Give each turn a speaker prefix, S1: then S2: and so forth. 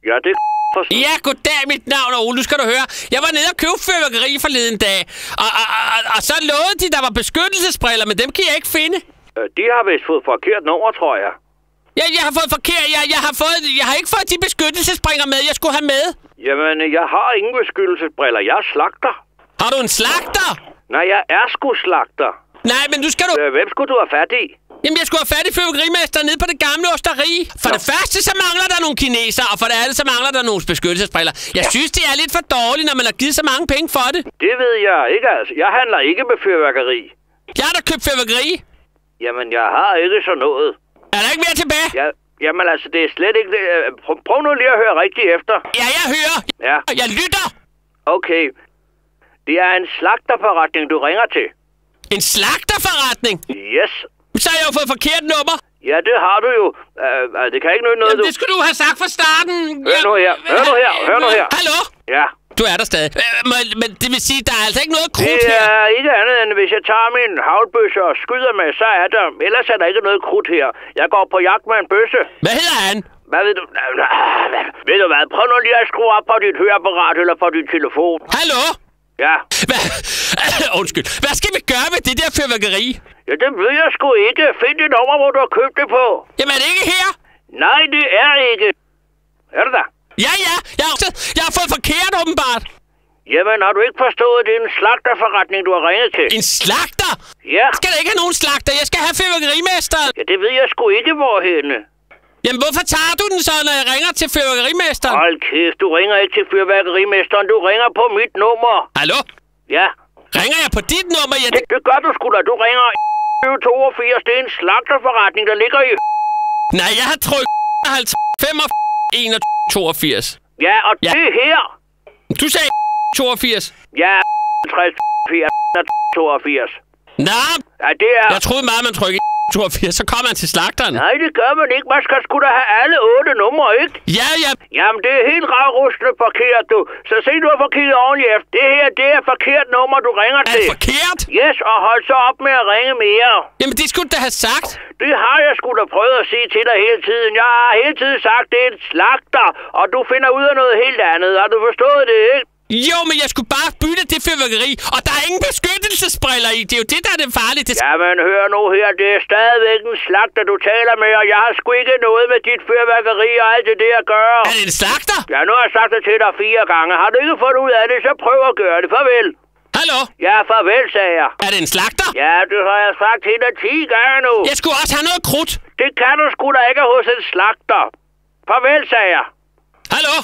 S1: Ja, det er
S2: Ja, goddag, mit navn er Ole. Nu skal du høre. Jeg var nede og købte fyrværkeri forleden dag. Og så lovede de, der var beskyttelsesbriller, men dem kan jeg ikke finde.
S1: De har vist fået forkert nummer, tror jeg.
S2: Ja, jeg har fået forkert. Jeg har ikke fået de beskyttelsesbriller med, jeg skulle have med.
S1: Jamen, jeg har ingen beskyttelsesbriller. Jeg er slagter.
S2: Har du en slagter?
S1: Nej, jeg er sgu slagter.
S2: Nej, men nu skal du...
S1: Hvem skulle du have fat i?
S2: Jamen, jeg skulle have fat i fyrværkerimester nede på det gamle osteri. For det første, så mangler der nogle kineser, og for det andet, så mangler der nogle beskyttelsesbriller. Jeg synes, det er lidt for dårligt, når man har givet så mange penge for det.
S1: Det ved jeg ikke, altså. Jeg handler ikke med fyrværkeri.
S2: Jeg har da købt fyrværkeri.
S1: Jamen, jeg har ikke sådan noget.
S2: Er der ikke mere tilbage?
S1: Jamen, altså, det er slet ikke... Prøv nu lige at høre rigtigt efter.
S2: Ja, jeg hører.
S1: Ja.
S2: Jeg lytter.
S1: Okay. Det er en slagterforretning, du ringer til.
S2: En slagterforretning?
S1: Yes.
S2: Så har jeg jo fået forkert nummer.
S1: Ja, det har du jo. Det kan ikke nytte noget,
S2: Jamen, det skulle du have sagt fra starten.
S1: Hør nu her.
S2: Hallo?
S1: Ja.
S2: Du er der stadig. Men det vil sige, der er altså ikke noget krudt her.
S1: Det er ikke andet, end hvis jeg tager min havlbøsse og skyder med, så er der... Ellers er der ikke noget krudt her. Jeg går på jagt med en bøsse.
S2: Hvad hedder han?
S1: Hvad ved du? Ved du hvad? Prøv nu lige at skrue op på dit høreapparat eller på din telefon.
S2: Hallo?
S1: Ja.
S2: Undskyld. Hvad skal vi gøre med det der fyrværkeri?
S1: Ja, det ved jeg sgu ikke. Find det nummer, hvor du har købt det på.
S2: Jamen, er det ikke her?
S1: Nej, det er ikke. Er det der?
S2: Ja. Jeg har fået forkert, åbenbart.
S1: Jamen, har du ikke forstået, det er en slagterforretning, du har ringet til?
S2: En slagter?
S1: Ja.
S2: Skal der ikke have nogen slagter? Jeg skal have fyrværkerimesteren.
S1: Ja, det ved jeg sgu ikke, hvorhenne.
S2: Jamen, hvorfor tager du den så, når jeg ringer til fyrværkerimesteren?
S1: Hold kæft, du ringer ikke til fyrværkerimesteren. Du ringer på mit nummer.
S2: Hallo?
S1: Ja.
S2: Ringer jeg på dit nummer? Ja,
S1: det gør du sgu da. Du ringer 82. Det er en slagterforretning, der ligger i...
S2: Nej, jeg har trykket 50, 82.
S1: Ja, og ja. Det her...
S2: Du sagde 82.
S1: Ja, 60, 82.
S2: Nej.
S1: Ja, det er...
S2: Jeg troede meget, man trykkede 82, så kommer man til slagteren.
S1: Nej, det gør man ikke. Man skal sgu da have alle 8 numre, ikke?
S2: Ja.
S1: Jamen, det er helt ravruskende forkert, du. Så se, du har fået kigget ordentligt efter. Det her, det er forkert nummer, du ringer til.
S2: Er det forkert?
S1: Yes, og hold så op med at ringe mere.
S2: Jamen, det skulle du da have sagt.
S1: Det har jeg sgu da prøvet at sige til dig hele tiden. Jeg har hele tiden sagt, det er en slagter, og du finder ud af noget helt andet. Har du forstået det, ikke?
S2: Jo, men jeg skulle bare bytte det fyrværkeri, og der er ingen beskyttelsesbriller i. Det er jo det, der er det farlige.
S1: Jamen, hør nu her. Det er stadigvæk en slagter, du taler med, og jeg har sgu ikke noget med dit fyrværkeri og alt det der at gøre.
S2: Er det en slagter?
S1: Ja, nu har jeg sagt det til dig 4 gange. Har du ikke fundet ud af det, så prøv at gøre det. Farvel.
S2: Hallo?
S1: Ja, farvel, sagde jeg.
S2: Er det en slagter?
S1: Ja, det har jeg sagt til dig 10 gange nu.
S2: Jeg skulle også have noget krudt.
S1: Det kan du sgu da ikke hos en slagter. Farvel, sagde jeg.
S2: Hallo?